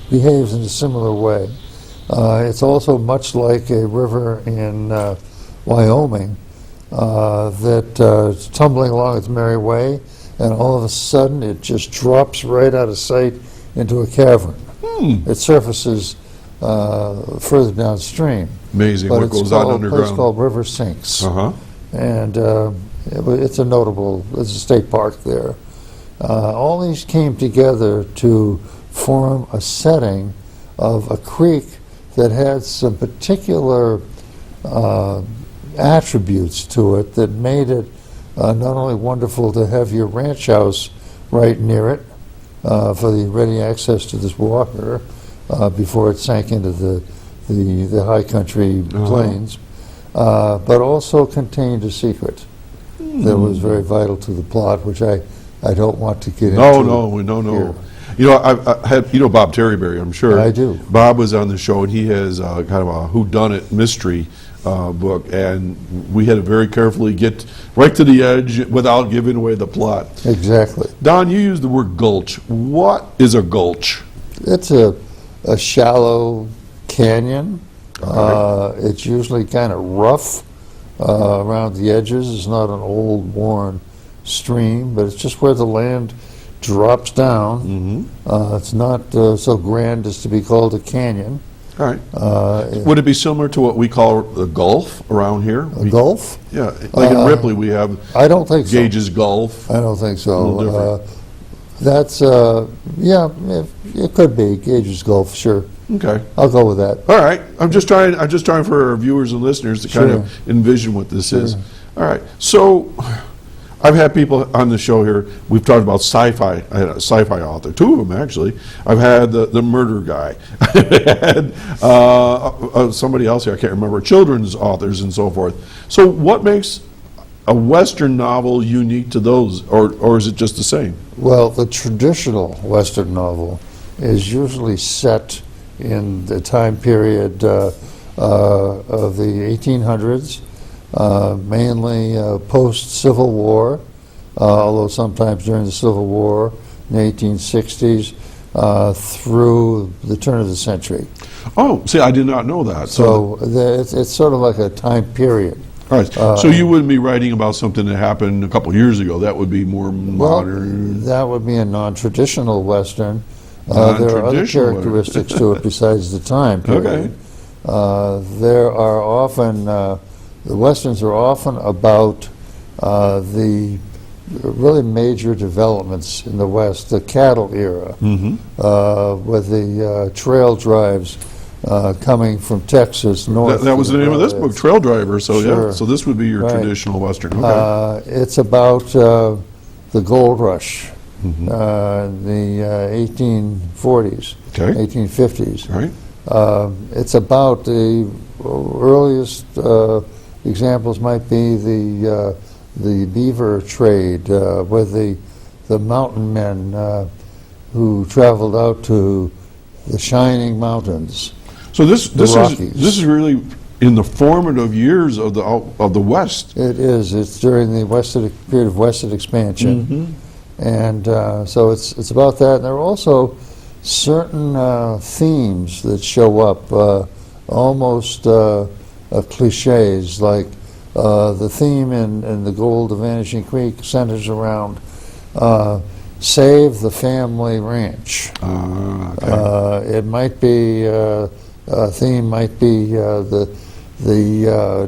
behaves in a similar way. It's also much like a river in Wyoming that's tumbling along its merry way, and all of a sudden it just drops right out of sight into a cavern. It surfaces further downstream. Amazing But what it's goes on called a underground. place called River Sinks. Uh-huh. And it's a state park there. All these came together to form a setting of a creek that had some particular attributes to it that made it not only wonderful to have your ranch house right near it for the ready access to this water before it sank into the high country plains, but also contained a secret that was very vital to the plot, which I don't want to get into. No. here. I had, Bob Terryberry, I'm sure. I do. Bob was on the show, and he has kind of a whodunit mystery book, and we had to very carefully get right to the edge without giving away the plot. Exactly. Don, you used the word gulch. What is a gulch? It's a shallow canyon. It's usually kind of rough around the edges. It's not an old, worn stream, but it's just where the land drops down. It's not so grand as to be called a canyon. All right. Would it be similar to what we call the Gulf around here? A gulf? Yeah, like in Ripley we have I don't think so. Gage's Gulf. I don't think A little so. different. That's, yeah, it could be Gage's Gulf, sure. Okay. I'll go with that. All right. I'm just trying for our viewers and listeners to kind Sure. of envision what this is. All right. So I've had people on the show here. We've talked about sci-fi. I had a sci-fi author, two of them actually. I've had the murder guy. I've had somebody else here. I can't remember. Children's authors and so forth. So what makes a Western novel unique to those, or is it just the same? Well, the traditional Western novel is usually set in the time period of the 1800s, mainly post-Civil War, although sometimes during the Civil War, in the 1860s, through the turn of the century. Oh, see, I did not know that. So it's sort of like a time period. All right. So you wouldn't be writing about something that happened a couple years ago. That would be more Well, modern. that would be a non-traditional Western. There are other Non-traditional characteristics to it besides the time period. There are often, the Westerns are often about the really major developments in the West, the cattle era, with the trail drives coming from Texas north. That was the name of this book, Trail Driver. So yeah. Sure. So this would be your Right. traditional Western. Okay. It's about the gold rush, the 1840s, Okay. 1850s. All right. It's about the earliest examples might be the beaver trade with the mountain men who traveled out to the Shining Mountains. So this Rockies. is really in the formative years of the West. It is. It's during the period of Western expansion, and so it's about that. And there are also certain themes that show up, almost cliches, like the theme in The Gold of Vanishing Creek centers around save the family ranch. Okay. It might be a theme might be the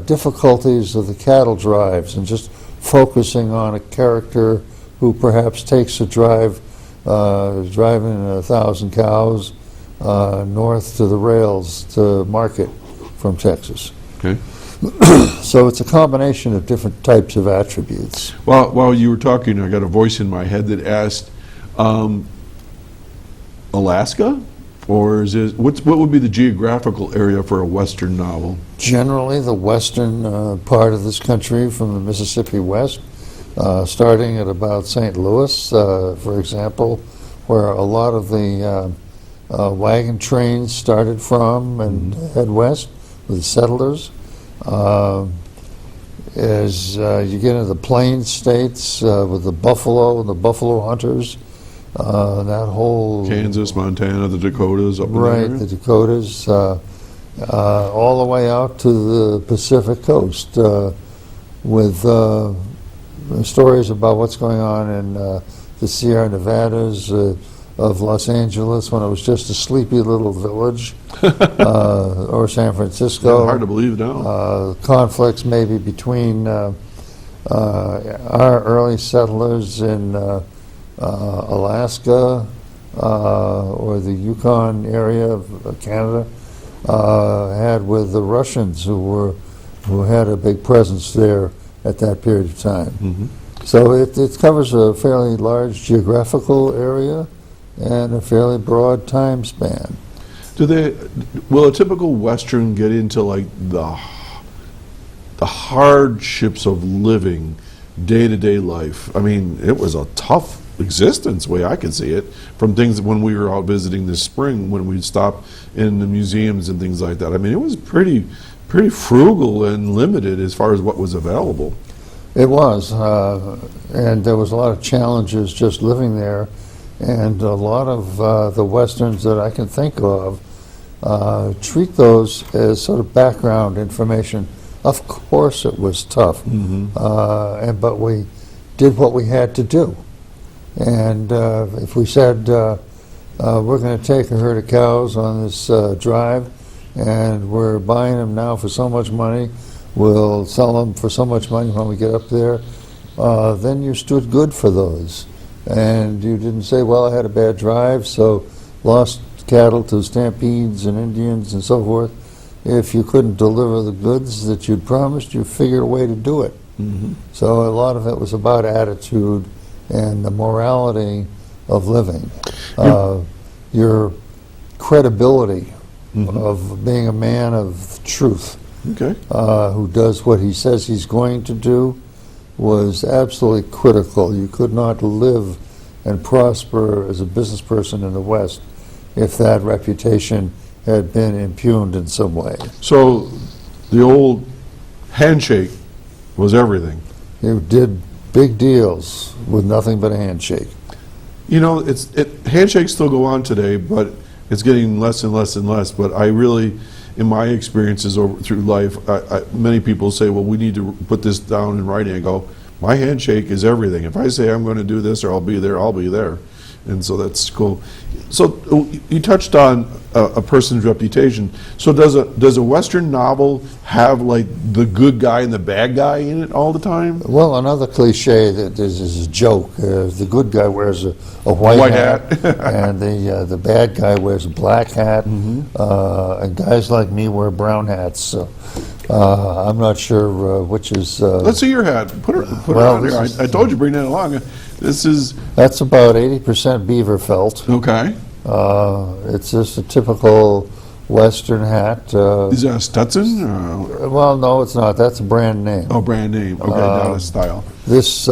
difficulties of the cattle drives, and just focusing on a character who perhaps takes a drive, driving 1,000 cows north to the rails to market from Texas. Okay. So it's a combination of different types of attributes. While you were talking, I got a voice in my head that asked, Alaska, or is it what would be the geographical area for a Western novel? Generally, the western part of this country, from the Mississippi West, starting at about St. Louis, for example, where a lot of the wagon trains started from and head west with the settlers. As you get into the plains states with the buffalo and the buffalo hunters, that whole Kansas, Montana, the Dakotas, up in right, there. the Dakotas, all the way out to the Pacific coast, with stories about what's going on in the Sierra Nevadas of Los Angeles when it was just a sleepy little village, or San Francisco. Hard to believe now. Conflicts maybe between our early settlers in Alaska or the Yukon area of Canada had with the Russians who had a big presence there at that period of time. So it covers a fairly large geographical area and a fairly broad time span. Will a typical Western get into like the hardships of living, day-to-day life? I mean, it was a tough existence, way I could see it, from things when we were out visiting this spring, when we'd stop in the museums and things like that. I mean, it was pretty frugal and limited as far as what was available. It was, and there was a lot of challenges just living there, and a lot of the Westerns that I can think of treat those as sort of background information. Of course it was tough, but we did what we had to do. And if we said, we're going to take a herd of cows on this drive, and we're buying them now for so much money, we'll sell them for so much money when we get up there, then you stood good for those. And you didn't say, well, I had a bad drive, so lost cattle to stampedes and Indians and so forth. If you couldn't deliver the goods that you'd promised, you figured a way to do it. Mm-hmm. So a lot of it was about attitude and the morality of living. Your credibility of being a man of truth, Okay. who does what he says he's going to do, was absolutely critical. You could not live and prosper as a business person in the West if that reputation had been impugned in some way. So the old handshake was everything. You did big deals with nothing but a handshake. You know, handshakes still go on today, but it's getting less and less and less. But I really, in my experiences through life, many people say, well, we need to put this down in writing. I go, my handshake is everything. If I say I'm going to do this or I'll be there, I'll be there. And so that's cool. So you touched on a person's reputation. So does a Western novel have like the good guy and the bad guy in it all the time? Well, another cliche that is a joke. The good guy wears a white hat, and the bad guy wears a black hat, and guys like me wear brown hats. So I'm not sure which is. Let's see your hat. Put it well, on there. I told you bring that along. This is that's about 80% beaver felt. okay. It's just a typical Western hat. Is that a Stetson? Well, no, it's not. That's a brand name. Oh, brand name. Okay, not a style. This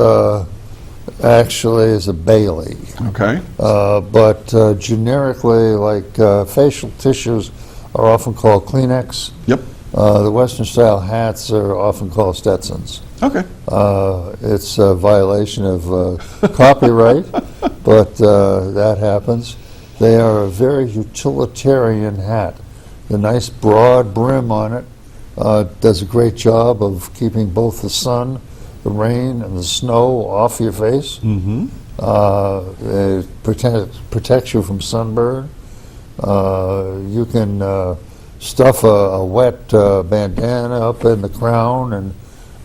actually is a Bailey. Okay. But generically, like facial tissues are often called Kleenex. Yep. The Western style hats are often called Stetsons. Okay. It's a violation of copyright, but that happens. They are a very utilitarian hat. The nice broad brim on it does a great job of keeping both the sun, the rain, and the snow off your face. Mm-hmm. It protects you from sunburn. You can stuff a wet bandana up in the crown and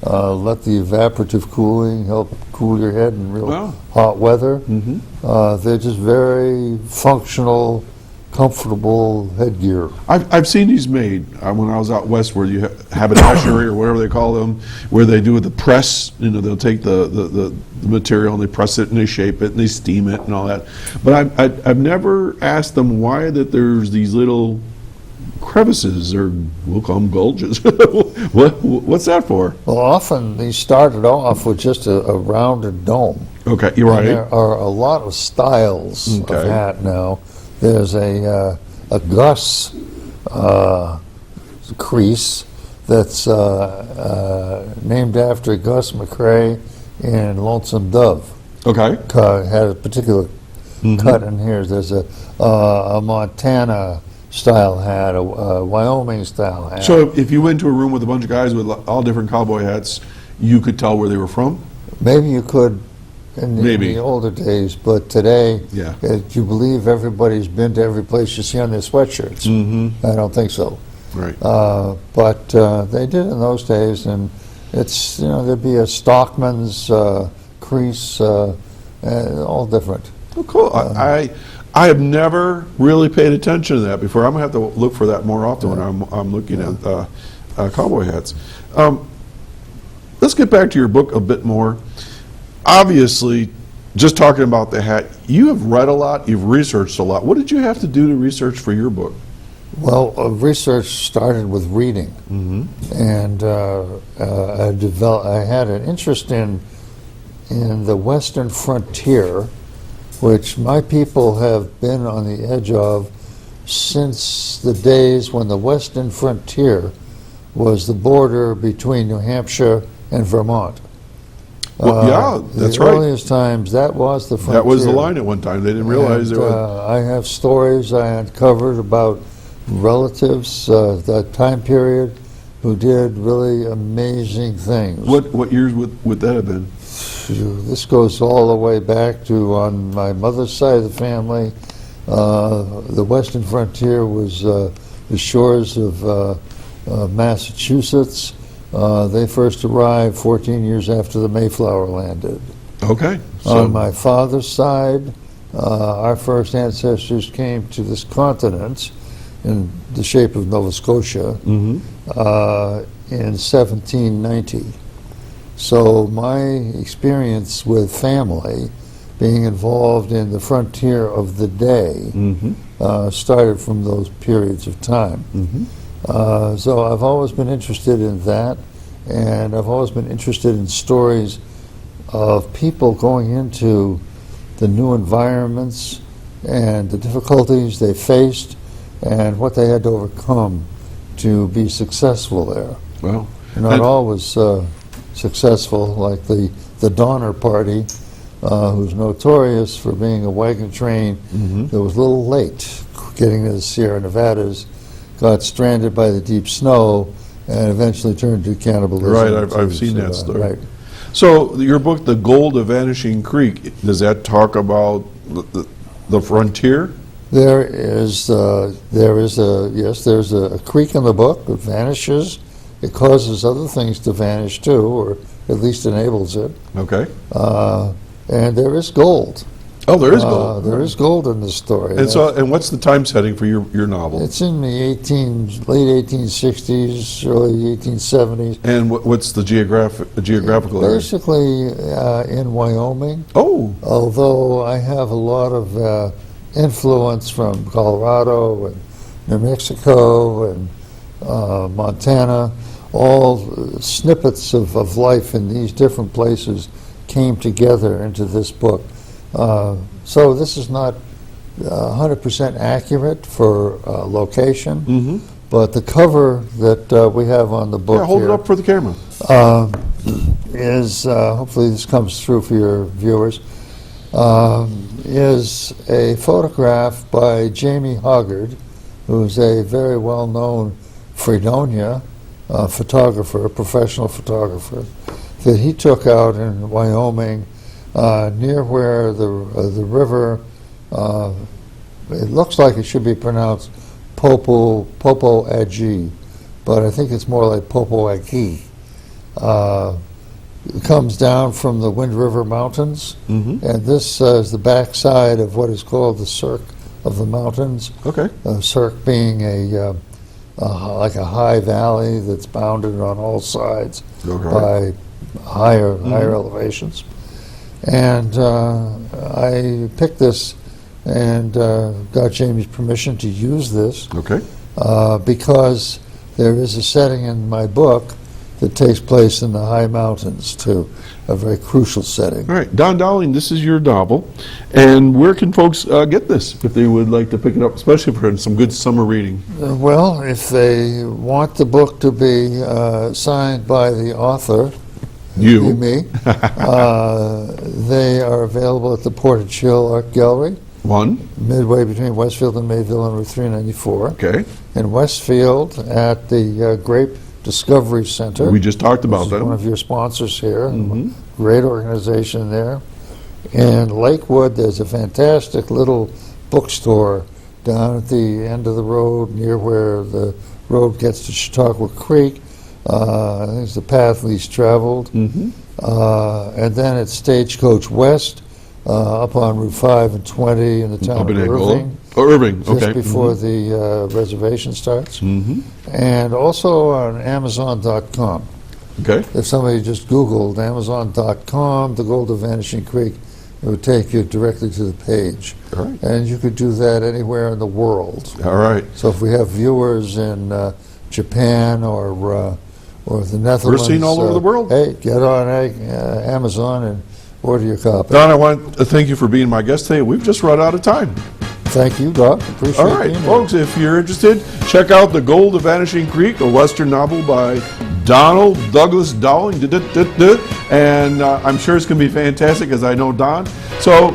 let the evaporative cooling help cool your head in real hot weather. Mm-hmm. They're just very functional, comfortable headgear. I've seen these made when I was out west, where you haberdashery or whatever they call them, where they do the press. You know, they'll take the material and they press it and they shape it and they steam it and all that. But I've never asked them why that there's these little crevices, or we'll call them gulges. What's that for? Well, often these started off with just a rounded dome. Okay, you're right. And there are a lot of styles of hat now. There's a Gus crease that's named after Gus McCrae in Lonesome Dove. Okay. Had a particular cut in here. There's a Montana style hat, a Wyoming style hat. So if you went to a room with a bunch of guys with all different cowboy hats, you could tell where they were from? Maybe you could in the older days, but today, do you believe everybody's been to every place you see on their sweatshirts? Mm-hmm. I don't think so. Right. But they did in those days, and it's, there'd be a Stockman's crease, all different. Oh, cool. I have never really paid attention to that before. I'm going to have to look for that more often when I'm looking at cowboy hats. Let's get back to your book a bit more. Obviously, just talking about the hat, you have read a lot, you've researched a lot. What did you have to do to research for your book? Well, research started with reading, and I had an interest in the Western frontier, which my people have been on the edge of since the days when the Western frontier was the border between New Hampshire and Vermont. Well, that's right. The earliest times, that was the frontier. That was the line at one time. They didn't realize it was. I have stories I uncovered about relatives that time period who did really amazing things. What years would that have been? this goes all the way back to, on my mother's side of the family, the western frontier was the shores of Massachusetts. They first arrived 14 years after the Mayflower landed. Okay. On my father's side, our first ancestors came to this continent in the shape of Nova Scotia in 1790. So my experience with family, being involved in the frontier of the day, started from those periods of time. So I've always been interested in that, and I've always been interested in stories of people going into the new environments and the difficulties they faced and what they had to overcome to be successful there. Well, Not always successful, like the Donner Party, who's notorious for being a wagon train that was a little late getting to the Sierra Nevadas, got stranded by the deep snow, and eventually turned to cannibalism. Right, I've seen that story. Right. So your book, The Gold of Vanishing Creek, does that talk about the frontier? There's a creek in the book that vanishes. It causes other things to vanish too, or at least enables it. Okay. And there is gold. Oh, there is gold. There is gold in this story. And what's the time setting for your novel? It's in the late 1860s, early 1870s. And what's the geographical area? Basically in Wyoming. Oh. Although I have a lot of influence from Colorado and New Mexico and Montana. All snippets of life in these different places came together into this book. So this is not 100% accurate for location, but the cover that we have on the book Hold here it up for the camera. is, hopefully this comes through for your viewers, is a photograph by Jamie Hoggard, who's a very well-known Fredonia photographer, a professional photographer, that he took out in Wyoming near where the river, it looks like it should be pronounced Popo-Agi, but I think it's more like Popo-Agi. It comes down from the Wind River Mountains, and this is the backside of what is called the Cirque of the Mountains. Okay. Cirque being like a high valley that's bounded on all sides by higher elevations. And I picked this and got Jamie's permission to use this because there is a setting in my book that takes place in the high mountains too, a very crucial setting. All right, Don Dowling, this is your novel, and where can folks get this if they would like to pick it up, especially for some good summer reading? Well, if they want the book to be signed by the author, You. me, they are available at the Portage Hill Art Gallery, midway between Westfield and Mayville on Route 394. Okay. In Westfield at the Grape Discovery Center. We just talked about that. One of your sponsors here. Great organization there. In Lakewood, there's a fantastic little bookstore down at the end of the road near where the road gets to Chautauqua Creek. I think it's the path least traveled. And then at Stagecoach West, up on Route 5 and 20 in the town of Irving. Irving, Just before the reservation starts. And also on Amazon.com. Okay. If somebody just Googled Amazon.com, The Gold of Vanishing Creek, it would take you directly to the page. All right. And you could do that anywhere in the world. All right. So if we have viewers in Japan or the Netherlands. We're seen all over the world. Hey, get on Amazon and order your copy. Don, I want to thank you for being my guest today. We've just run out of time. Thank you, Doc. Appreciate All right, being here. folks, if you're interested, check out The Gold of Vanishing Creek, a Western novel by Donald Douglas Dowling, and I'm sure it's going to be fantastic, as I know Don. So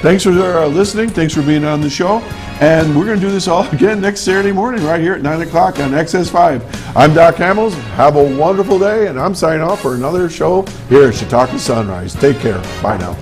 thanks for listening. Thanks for being on the show. And we're going to do this all again next Saturday morning right here at 9 o'clock on XS5. I'm Doc Hamels. Have a wonderful day, and I'm signing off for another show here at Chautauqua Sunrise. Take care. Bye now.